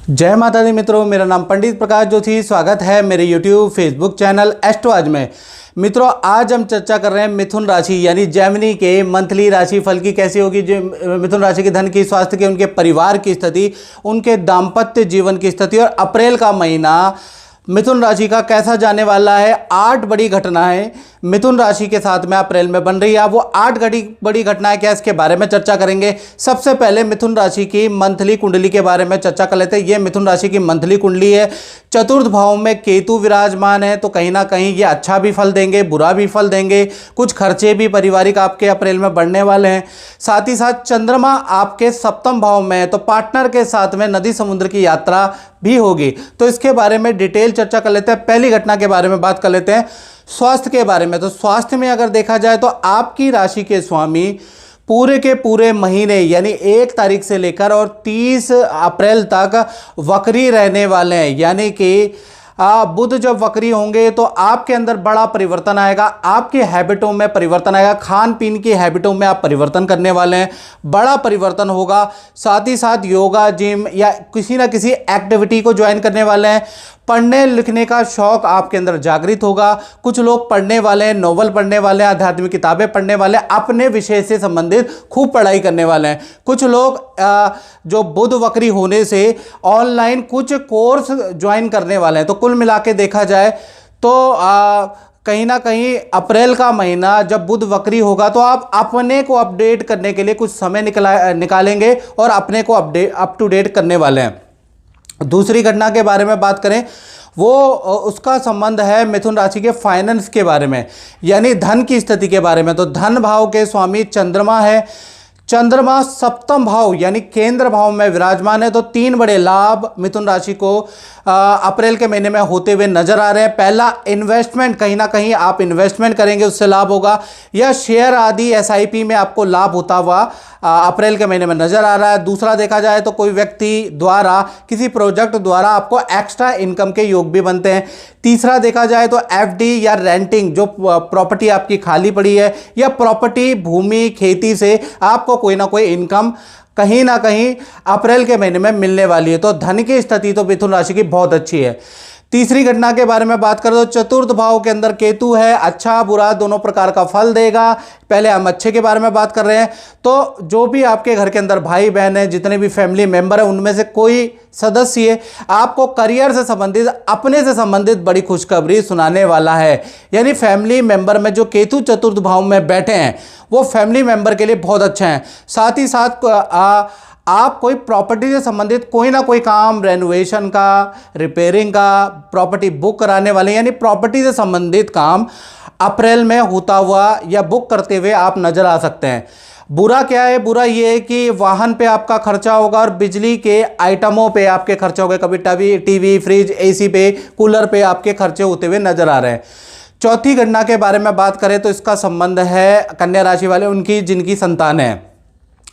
जय माता दी मित्रों, मेरा नाम पंडित प्रकाश जोशी। स्वागत है मेरे YouTube फेसबुक चैनल एस्ट्रो आज में। मित्रों, आज हम चर्चा कर रहे हैं मिथुन राशि यानी जेमिनी के मंथली राशि फल की कैसी होगी। जो मिथुन राशि के धन की, स्वास्थ्य की, उनके परिवार की स्थिति, उनके दाम्पत्य जीवन की स्थिति और अप्रैल का महीना मिथुन राशि का कैसा जाने वाला है। 8 बड़ी घटनाएं मिथुन राशि के साथ में अप्रैल में बन रही है। वो 8 बड़ी घटनाएं क्या, इसके बारे में चर्चा करेंगे। सबसे पहले मिथुन राशि की मंथली कुंडली के बारे में चर्चा कर लेते हैं। ये मिथुन राशि की मंथली कुंडली है। चतुर्थ भाव में केतु विराजमान है, तो कहीं ना कहीं ये अच्छा भी फल देंगे, बुरा भी फल देंगे। कुछ खर्चे भी पारिवारिक आपके अप्रैल में बढ़ने वाले हैं। साथ ही साथ चंद्रमा आपके सप्तम भाव में है, तो पार्टनर के साथ में नदी समुद्र की यात्रा भी होगी। तो इसके बारे में डिटेल चर्चा कर लेते हैं। पहली घटना के बारे में बात कर लेते हैं, स्वास्थ्य के बारे में। तो स्वास्थ्य में अगर देखा जाए तो आपकी राशि के स्वामी पूरे के पूरे महीने यानी 1 तारीख से लेकर और 30 अप्रैल तक वक्री रहने वाले हैं। यानी कि बुध जब वक्री होंगे तो आपके अंदर बड़ा परिवर्तन आएगा, आपकी हैबिटों में परिवर्तन आएगा, खान पीन की हैबिटों में आप परिवर्तन करने वाले हैं, बड़ा परिवर्तन होगा। साथ ही साथ योगा, जिम या किसी ना किसी एक्टिविटी को ज्वाइन करने वाले हैं। पढ़ने लिखने का शौक आपके अंदर जागृत होगा। कुछ लोग पढ़ने वाले हैं, नॉवल पढ़ने वाले हैं, आध्यात्मिक किताबें पढ़ने वाले हैं, अपने विषय से संबंधित खूब पढ़ाई करने वाले हैं। कुछ लोग जो बुध वक्री होने से ऑनलाइन कुछ कोर्स ज्वाइन करने वाले हैं। तो कुल मिला के देखा जाए तो कहीं ना कहीं अप्रैल का महीना जब बुध वक्री होगा तो आप अपने को अपडेट करने के लिए कुछ समय निकालेंगे और अपने को अप टू डेट करने वाले हैं। दूसरी घटना के बारे में बात करें, वो उसका संबंध है मिथुन राशि के फाइनेंस के बारे में, यानी धन की स्थिति के बारे में। तो धन भाव के स्वामी चंद्रमा है। चंद्रमा सप्तम भाव यानी केंद्र भाव में विराजमान है। तो 3 बड़े लाभ मिथुन राशि को अप्रैल के महीने में होते हुए नजर आ रहे हैं। पहला, इन्वेस्टमेंट, कहीं ना कहीं आप इन्वेस्टमेंट करेंगे उससे लाभ होगा, या शेयर आदि SIP में आपको लाभ होता हुआ अप्रैल के महीने में नजर आ रहा है। दूसरा देखा जाए तो कोई व्यक्ति द्वारा किसी प्रोजेक्ट द्वारा आपको एक्स्ट्रा इनकम के योग भी बनते हैं। तीसरा देखा जाए तो FD या रेंटिंग, जो प्रॉपर्टी आपकी खाली पड़ी है या प्रॉपर्टी भूमि खेती से आपको कोई ना कोई इनकम कहीं ना कहीं अप्रैल के महीने में मिलने वाली है। तो धन की स्थिति तो मिथुन राशि की बहुत अच्छी है। तीसरी घटना के बारे में बात करें तो चतुर्थ भाव के अंदर केतु है, अच्छा बुरा दोनों प्रकार का फल देगा। पहले हम अच्छे के बारे में बात कर रहे हैं। तो जो भी आपके घर के अंदर भाई बहन है, जितने भी फैमिली मेंबर है, उनमें से कोई सदस्य आपको करियर से संबंधित, अपने से संबंधित बड़ी खुशखबरी सुनाने वाला है। यानी फैमिली मेंबर में जो केतु चतुर्थ भाव में बैठे हैं वो फैमिली मेंबर के लिए बहुत अच्छे हैं। साथ ही साथ आप कोई प्रॉपर्टी से संबंधित कोई ना कोई काम, रेनोवेशन का, रिपेयरिंग का, प्रॉपर्टी बुक कराने वाले, यानी प्रॉपर्टी से संबंधित काम अप्रैल में होता हुआ या बुक करते हुए आप नजर आ सकते हैं। बुरा क्या है? बुरा ये है कि वाहन पे आपका खर्चा होगा और बिजली के आइटमों पे आपके खर्चे होंगे। कभी टीवी, फ्रिज, AC पे, कूलर पे आपके खर्चे होते हुए नजर आ रहे हैं। चौथी घटना के बारे में बात करें तो इसका संबंध है कन्या राशि वाले, उनकी जिनकी संतान है।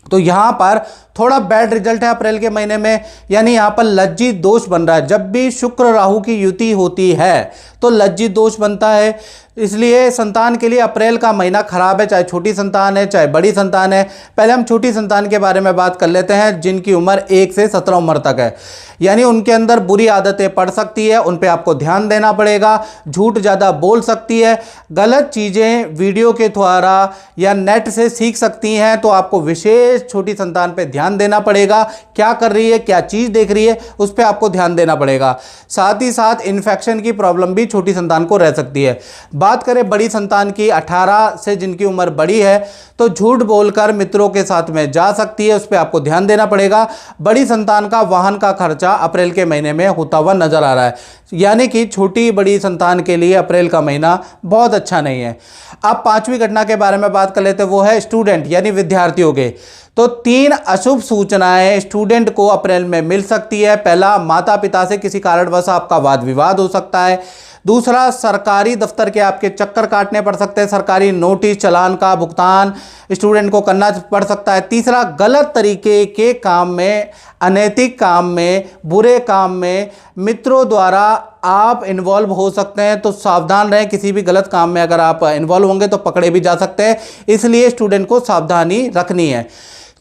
तो यहां पर थोड़ा बैड रिजल्ट है अप्रैल के महीने में, यानी यहां पर लज्जित दोष बन रहा है। जब भी शुक्र राहु की युति होती है तो लज्जित दोष बनता है। इसलिए संतान के लिए अप्रैल का महीना खराब है, चाहे छोटी संतान है चाहे बड़ी संतान है। पहले हम छोटी संतान के बारे में बात कर लेते हैं, जिनकी उम्र 1 से 17 उम्र तक है। यानी उनके अंदर बुरी आदतें पड़ सकती है, उन पे आपको ध्यान देना पड़ेगा। झूठ ज़्यादा बोल सकती है, गलत चीज़ें वीडियो के द्वारा या नेट से सीख सकती हैं। तो आपको विशेष छोटी संतान पे ध्यान देना पड़ेगा। क्या कर रही है, क्या चीज़ देख रही है, उस पर आपको ध्यान देना पड़ेगा। साथ ही साथ इन्फेक्शन की प्रॉब्लम भी छोटी संतान को रह सकती है। बात करें बड़ी संतान की, 18 से जिनकी उम्र बड़ी है, तो झूठ बोलकर मित्रों के साथ में जा सकती है, उस पर आपको ध्यान देना पड़ेगा। बड़ी संतान का वाहन का खर्चा अप्रैल के महीने में होता हुआ नजर आ रहा है। यानी कि छोटी बड़ी संतान के लिए अप्रैल का महीना बहुत अच्छा नहीं है। अब 5वीं घटना के बारे में बात कर लेते हैं, वो है स्टूडेंट यानी विद्यार्थियों के। तो 3 अशुभ सूचनाएं स्टूडेंट को अप्रैल में मिल सकती है। पहला, माता पिता से किसी कारणवश आपका वाद विवाद हो सकता है। दूसरा, सरकारी दफ्तर के आपके चक्कर काटने पड़ सकते हैं, सरकारी नोटिस चालान का भुगतान स्टूडेंट को करना पड़ सकता है। तीसरा, गलत तरीके के काम में, अनैतिक काम में, बुरे काम में मित्रों द्वारा आप इन्वॉल्व हो सकते हैं। तो सावधान रहें, किसी भी गलत काम में अगर आप इन्वॉल्व होंगे तो पकड़े भी जा सकते हैं, इसलिए स्टूडेंट को सावधानी रखनी है।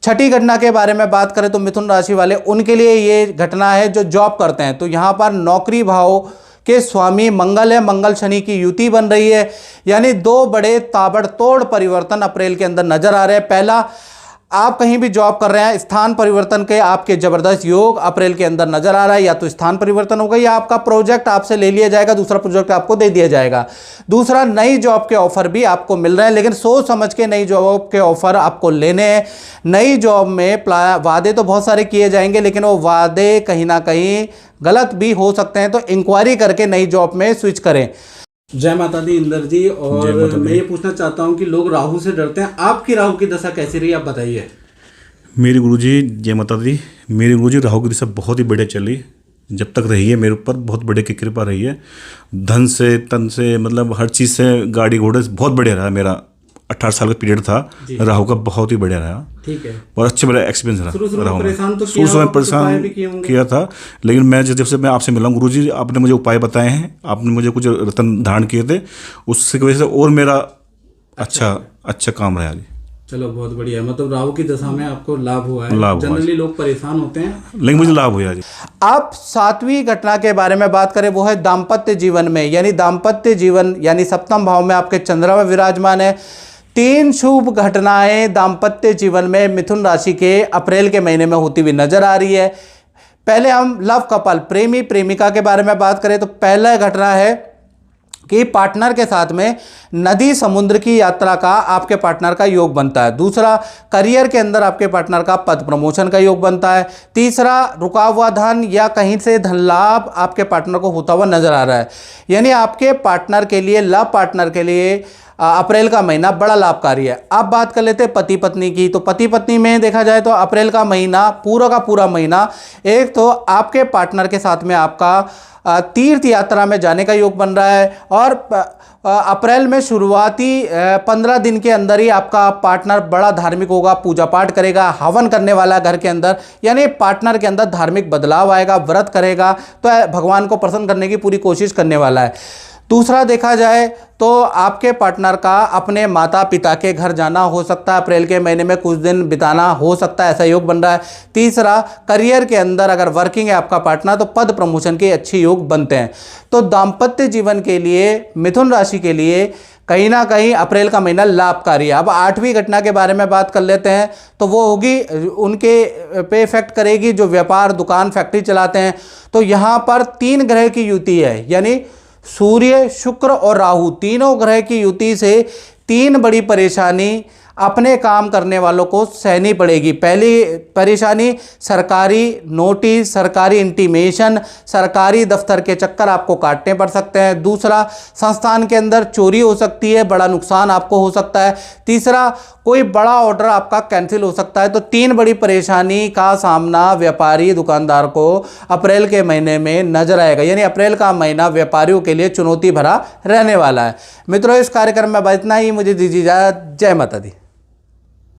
छठी घटना के बारे में बात करें तो मिथुन राशि वाले उनके लिए ये घटना है जो जॉब करते हैं। तो यहाँ पर नौकरी भाव के स्वामी मंगल है, मंगल शनि की युति बन रही है, यानी दो बड़े ताबड़तोड़ परिवर्तन अप्रैल के अंदर नजर आ रहे हैं। पहला, आप कहीं भी जॉब कर रहे हैं, स्थान परिवर्तन के आपके जबरदस्त योग अप्रैल के अंदर नजर आ रहा है। या तो स्थान परिवर्तन होगा या आपका प्रोजेक्ट आपसे ले लिया जाएगा, दूसरा प्रोजेक्ट आपको दे दिया जाएगा। दूसरा, नई जॉब के ऑफर भी आपको मिल रहे हैं, लेकिन सोच समझ के नई जॉब के ऑफर आपको लेने हैं। नई जॉब में वादे तो बहुत सारे किए जाएंगे, लेकिन वो वादे कहीं ना कहीं गलत भी हो सकते हैं, तो इंक्वायरी करके नई जॉब में स्विच करें। जय माता दी इंदर जी। और मैं ये पूछना चाहता हूँ कि लोग राहु से डरते हैं, आपकी राहु की दशा कैसी रही, आप बताइए। मेरी गुरुजी, जय माता दी। मेरी गुरुजी राहु की दशा बहुत ही बढ़िया चली, जब तक रही है मेरे ऊपर बहुत बड़े की कृपा रही है। धन से, तन से, मतलब हर चीज़ से, गाड़ी घोड़े से बहुत बढ़िया रहा। मेरा 18 साल का पीरियड था राहु का, बहुत ही बढ़िया रहा। ठीक है, बहुत अच्छे बड़ा एक्सपीरियंस रहा। शुरू में परेशान किया था, लेकिन मैं जब से मैं आपसे मिला गुरुजी, आपने मुझे उपाय बताए हैं, आपने मुझे कुछ रतन धारण किए थे, उसकी वजह से और मेरा अच्छा काम रहा। चलो बहुत बढ़िया, मतलब राहु की दशा में आपको लाभ हुआ है। जनरली लोग परेशान होते हैं, लेकिन मुझे लाभ हुआ जी। आप सातवीं घटना के बारे में बात करें, वो है दाम्पत्य जीवन में, यानी दाम्पत्य जीवन यानी सप्तम भाव में आपके चंद्रमा विराजमान है। 3 शुभ घटनाएं दाम्पत्य जीवन में मिथुन राशि के अप्रैल के महीने में होती हुई नजर आ रही है। पहले हम लव कपल, प्रेमी प्रेमिका के बारे में बात करें तो पहला घटना है कि पार्टनर के साथ में नदी समुद्र की यात्रा का आपके पार्टनर का योग बनता है। दूसरा, करियर के अंदर आपके पार्टनर का पद प्रमोशन का योग बनता है। तीसरा, रुका हुआ धन या कहीं से धन लाभ आपके पार्टनर को होता हुआ नजर आ रहा है। यानी आपके पार्टनर के लिए, लव पार्टनर के लिए अप्रैल का महीना बड़ा लाभकारी है। अब बात कर लेते हैं पति पत्नी की। तो पति पत्नी में देखा जाए तो अप्रैल का महीना, पूरा का पूरा महीना, एक तो आपके पार्टनर के साथ में आपका तीर्थ यात्रा में जाने का योग बन रहा है, और अप्रैल में शुरुआती 15 दिन के अंदर ही आपका पार्टनर बड़ा धार्मिक होगा, पूजा पाठ करेगा, हवन करने वाला घर के अंदर, यानी पार्टनर के अंदर धार्मिक बदलाव आएगा, व्रत करेगा, तो भगवान को प्रसन्न करने की पूरी कोशिश करने वाला है। दूसरा देखा जाए तो आपके पार्टनर का अपने माता पिता के घर जाना हो सकता है, अप्रैल के महीने में कुछ दिन बिताना हो सकता है, ऐसा योग बन रहा है। तीसरा, करियर के अंदर अगर वर्किंग है आपका पार्टनर तो पद प्रमोशन के अच्छे योग बनते हैं। तो दाम्पत्य जीवन के लिए मिथुन राशि के लिए कहीं ना कहीं अप्रैल का महीना लाभकारी है। अब 8वीं घटना के बारे में बात कर लेते हैं, तो वो होगी, उनके पे इफेक्ट करेगी जो व्यापार, दुकान, फैक्ट्री चलाते हैं। तो यहाँ पर 3 ग्रह की युति है, यानी सूर्य, शुक्र और राहु, तीनों ग्रह की युति से 3 बड़ी परेशानी अपने काम करने वालों को सहनी पड़ेगी। पहली परेशानी, सरकारी नोटिस, सरकारी इंटीमेशन, सरकारी दफ्तर के चक्कर आपको काटने पड़ सकते हैं। दूसरा, संस्थान के अंदर चोरी हो सकती है, बड़ा नुकसान आपको हो सकता है। तीसरा, कोई बड़ा ऑर्डर आपका कैंसिल हो सकता है। तो 3 बड़ी परेशानी का सामना व्यापारी, दुकानदार को अप्रैल के महीने में नजर आएगा। यानी अप्रैल का महीना व्यापारियों के लिए चुनौती भरा रहने वाला है। मित्रों, इस कार्यक्रम में बस इतना ही, मुझे दीजिए इजाजत। जय माता दी।